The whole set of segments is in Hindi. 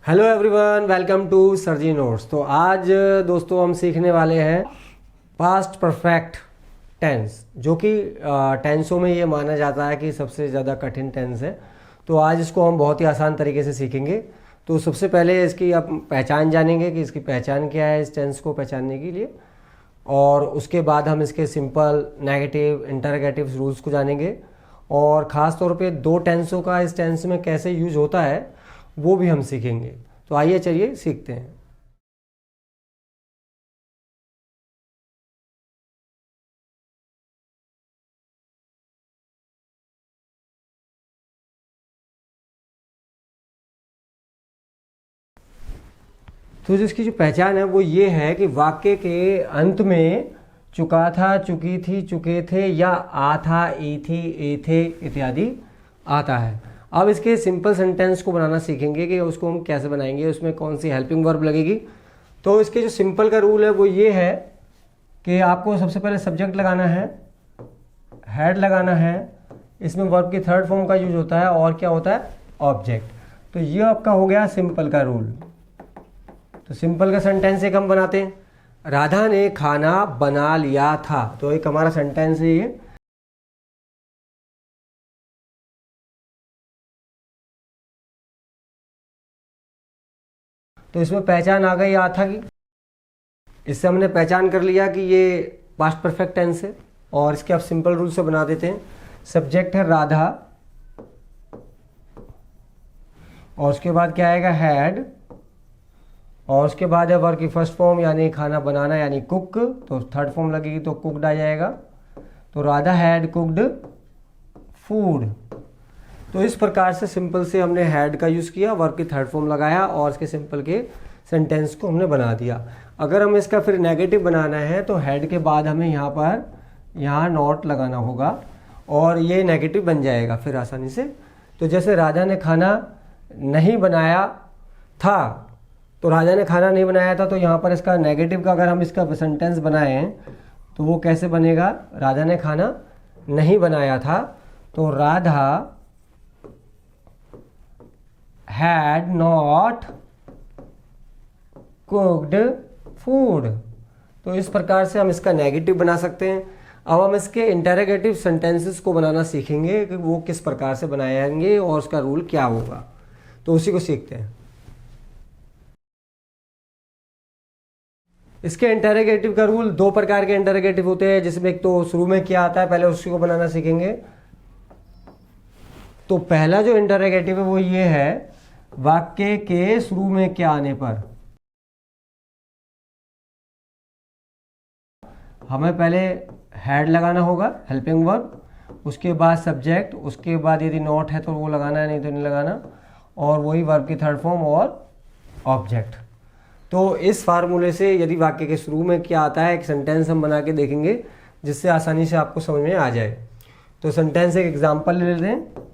हेलो एवरीवन, वेलकम टू सरजी नोट्स। तो आज दोस्तों हम सीखने वाले हैं पास्ट परफेक्ट टेंस, जो कि टेंसों में ये माना जाता है कि सबसे ज़्यादा कठिन टेंस है। तो आज इसको हम बहुत ही आसान तरीके से सीखेंगे। तो सबसे पहले इसकी आप पहचान जानेंगे कि इसकी पहचान क्या है इस टेंस को पहचानने के लिए, और उसके बाद हम इसके सिंपल, नेगेटिव, इंटरोगेटिव रूल्स को जानेंगे, और ख़ास तौर पे दो टेंसों का इस टेंस में कैसे यूज होता है वो भी हम सीखेंगे। तो आइए चलिए सीखते हैं। तो जिसकी जो पहचान है वो ये है कि वाक्य के अंत में चुका था, चुकी थी, चुके थे या आ था, ई थी, ए थे इत्यादि आता है। अब इसके सिंपल सेंटेंस को बनाना सीखेंगे कि उसको हम कैसे बनाएंगे, उसमें कौन सी हेल्पिंग वर्ब लगेगी। तो इसके जो सिंपल का रूल है वो ये है कि आपको सबसे पहले सब्जेक्ट लगाना है, हेड लगाना है, इसमें वर्ब की थर्ड फॉर्म का यूज होता है, और क्या होता है, ऑब्जेक्ट। तो ये आपका हो गया सिंपल का रूल। तो सिंपल का सेंटेंस एक हम बनाते हैं, राधा ने खाना बना लिया था। तो एक हमारा सेंटेंस है ये। तो इसमें पहचान आ गई आ था की। इससे हमने पहचान कर लिया कि ये पास्ट परफेक्ट टेंस है। और इसके आप सिंपल रूल से बना देते हैं। सब्जेक्ट है राधा, और उसके बाद क्या आएगा, हैड, और उसके बाद है वर्ब की फर्स्ट फॉर्म यानी खाना बनाना यानी कुक। तो थर्ड फॉर्म लगेगी तो कुकड आ जाएगा। तो राधा हैड कुकड फूड। तो इस प्रकार से सिंपल से हमने हैड का यूज़ किया, वर्ब की थर्ड फॉर्म लगाया, और इसके सिंपल के सेंटेंस को हमने बना दिया। अगर हमें इसका फिर नेगेटिव बनाना है तो हैड के बाद हमें यहाँ नॉट लगाना होगा, और ये नेगेटिव बन जाएगा फिर आसानी से। तो जैसे राधा ने खाना नहीं बनाया था, तो राजा ने खाना नहीं बनाया था, तो यहाँ पर इसका नेगेटिव का अगर हम इसका सेंटेंस बनाएं तो वो कैसे बनेगा, राधा ने खाना नहीं बनाया था, तो Radha had not cooked food. तो इस प्रकार से हम इसका नेगेटिव बना सकते हैं। अब हम इसके इंटरोगेटिव सेंटेंसेस को बनाना सीखेंगे कि वो किस प्रकार से बनाए जाएंगे और उसका रूल क्या होगा। तो उसी को सीखते हैं। इसके इंटरोगेटिव का रूल, दो प्रकार के इंटरोगेटिव होते हैं, जिसमें एक तो शुरू में क्या आता है पहले उसी को बनाना सीखेंगे। तो पहला जो इंटरोगेटिव है वो ये है, वाक्य के शुरू में क्या आने पर हमें पहले हैड लगाना होगा, हेल्पिंग वर्ब, उसके बाद सब्जेक्ट, उसके बाद यदि नॉट है तो वो लगाना है, नहीं तो नहीं लगाना, और वही वर्ब की थर्ड फॉर्म और ऑब्जेक्ट। तो इस फार्मूले से यदि वाक्य के शुरू में क्या आता है एक सेंटेंस हम बना के देखेंगे, जिससे आसानी से आपको समझ में आ जाए। तो सेंटेंस एक एग्जांपल ले लेते हैं,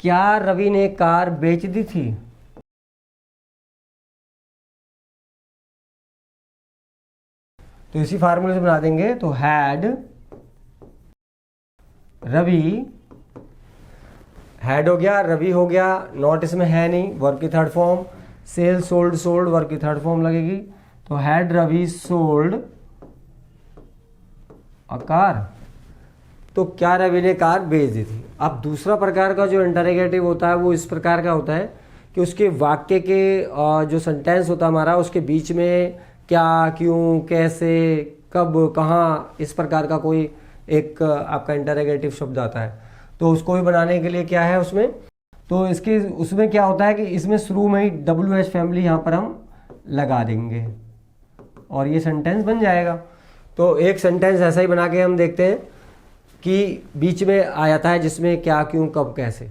क्या रवि ने कार बेच दी थी। तो इसी फार्मूले से बना देंगे। तो हैड रवि, हैड हो गया, रवि हो गया, नॉट इसमें है नहीं, वर्ब की third form, sell sold, sold verb की थर्ड फॉर्म लगेगी। तो had Ravi sold a car. तो क्या रवि ने कार बेच दी थी। अब दूसरा प्रकार का जो इंटरोगेटिव होता है वो इस प्रकार का होता है कि उसके वाक्य के जो सेंटेंस होता है हमारा, उसके बीच में क्या, क्यों, कैसे, कब, कहाँ, इस प्रकार का कोई एक आपका इंटरोगेटिव शब्द आता है। तो उसको भी बनाने के लिए क्या है उसमें, तो इसके उसमें क्या होता है कि इसमें शुरू में ही WH फैमिली यहाँ पर हम लगा देंगे और ये सेंटेंस बन जाएगा। तो एक सेंटेंस ऐसा ही बना के हम देखते हैं कि बीच में आ जाता है जिसमें क्या, क्यों, कब, कैसे।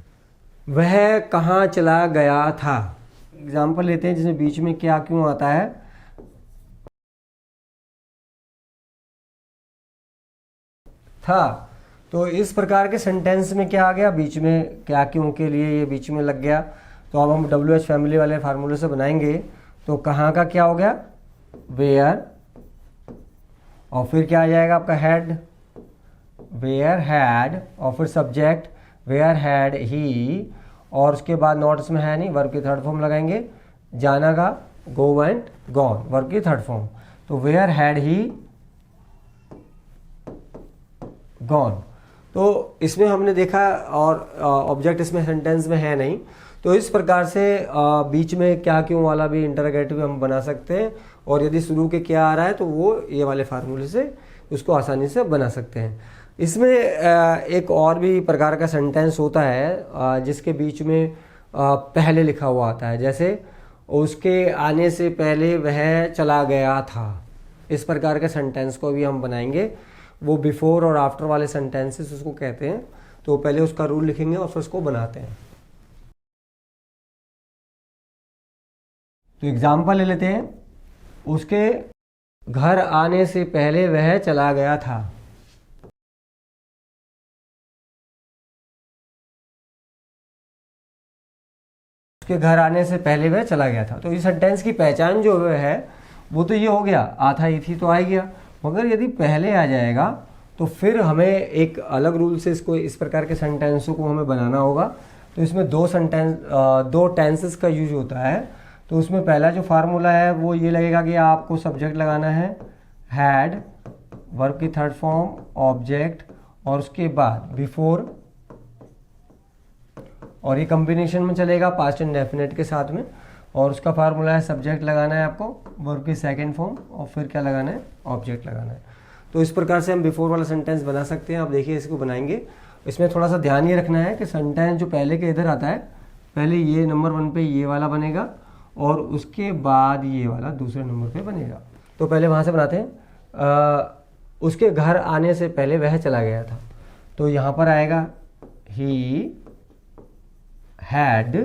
वह कहाँ चला गया था। एग्जाम्पल लेते हैं जिसमें बीच में क्या, क्यों आता है। था, तो इस प्रकार के सेंटेंस में क्या आ गया, बीच में क्या, क्यों के लिए ये बीच में लग गया। तो अब हम WH फैमिली वाले फार्मूले से बनाएंगे। तो कहाँ का क्या हो गया, वेयर, और फिर क्या आ जाएगा आपका हैड, वेयर हैड, और फिर सब्जेक्ट वेयर हैड ही, और उसके बाद नॉट इसमें है नहीं, वर्ब की थर्ड फॉर्म लगाएंगे, जाना का गो वेंट गॉन, वर्ब की थर्ड फॉर्म। तो वेयर हैड ही गॉन। तो इसमें हमने देखा और ऑब्जेक्ट इसमें सेंटेंस में है नहीं, तो इस प्रकार से बीच में क्या क्यों वाला भी इंटरोगेटिव हम बना सकते हैं, और यदि शुरू के क्या आ रहा है तो वो ये वाले फार्मूले से उसको आसानी से बना सकते हैं। इसमें एक और भी प्रकार का सेंटेंस होता है जिसके बीच में पहले लिखा हुआ आता है, जैसे उसके आने से पहले वह चला गया था। इस प्रकार के सेंटेंस को भी हम बनाएंगे, वो बिफोर और आफ्टर वाले सेंटेंसेस उसको कहते हैं। तो पहले उसका रूल लिखेंगे और फिर उसको बनाते हैं। तो एग्जाम्पल ले लेते हैं, उसके घर आने से पहले वह चला गया था। उसके घर आने से पहले वह चला गया था। तो इस सेंटेंस की पहचान जो है वो तो ये हो गया, आ था, थी तो आ गया, मगर यदि पहले आ जाएगा तो फिर हमें एक अलग रूल से इसको, इस प्रकार के सेंटेंसों को हमें बनाना होगा। तो इसमें दो टेंसेस का यूज होता है। तो उसमें पहला जो फार्मूला है वो ये लगेगा कि आपको सब्जेक्ट लगाना है हैड, वर्ब की थर्ड फॉर्म ऑब्जेक्ट, और उसके बाद बिफोर, और ये कॉम्बिनेशन में चलेगा पास्ट इंडेफिनिट के साथ में। और उसका फार्मूला है सब्जेक्ट लगाना है आपको, वर्ब की सेकंड फॉर्म, और फिर क्या लगाना है, ऑब्जेक्ट लगाना है। तो इस प्रकार से हम बिफोर वाला सेंटेंस बना सकते हैं। आप देखिए इसको बनाएंगे, इसमें थोड़ा सा ध्यान ये रखना है कि सेंटेंस जो पहले के इधर आता है, पहले ये नंबर 1 पे ये वाला बनेगा और उसके बाद ये वाला दूसरे नंबर पे बनेगा। तो पहले वहाँ से बनाते हैं, उसके घर आने से पहले वह चला गया था। तो यहाँ पर आएगा ही हैड,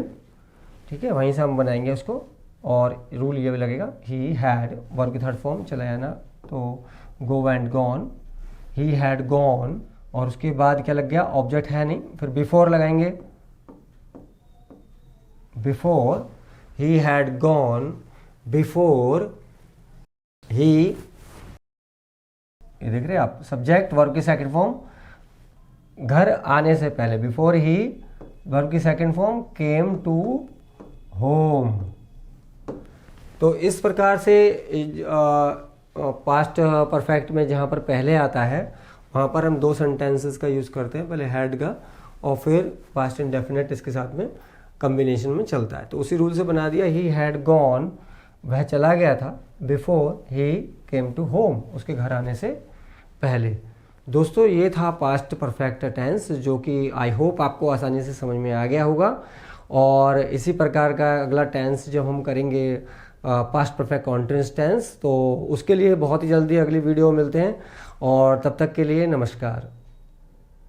ठीक है, वहीं से हम बनाएंगे उसको, और रूल ये भी लगेगा ही हैड, वर्ब की थर्ड फॉर्म चला जाना, तो go and gone, he had gone, और उसके बाद क्या लग गया, ऑब्जेक्ट है नहीं, फिर बिफोर लगाएंगे, बिफोर ही हैड गॉन, बिफोर ही, ये देख रहे हैं आप, सब्जेक्ट वर्ब की सेकंड फॉर्म, घर आने से पहले, बिफोर ही, वर्ब की second form came to home. तो इस प्रकार से पास्ट परफेक्ट में जहाँ पर पहले आता है वहाँ पर हम दो सेंटेंसेस का यूज़ करते हैं, पहले हैड का और फिर पास्ट इंडेफिनिट इसके साथ में कॉम्बिनेशन में चलता है। तो उसी रूल से बना दिया, ही हैड गॉन, वह चला गया था, बिफोर ही केम टू होम, उसके घर आने से पहले। दोस्तों ये था पास्ट परफेक्ट टेंस, जो कि आई होप आपको आसानी से समझ में आ गया होगा। और इसी प्रकार का अगला टेंस जब हम करेंगे पास्ट परफेक्ट कॉन्टिन्यूअस टेंस, तो उसके लिए बहुत ही जल्दी अगली वीडियो मिलते हैं, और तब तक के लिए नमस्कार।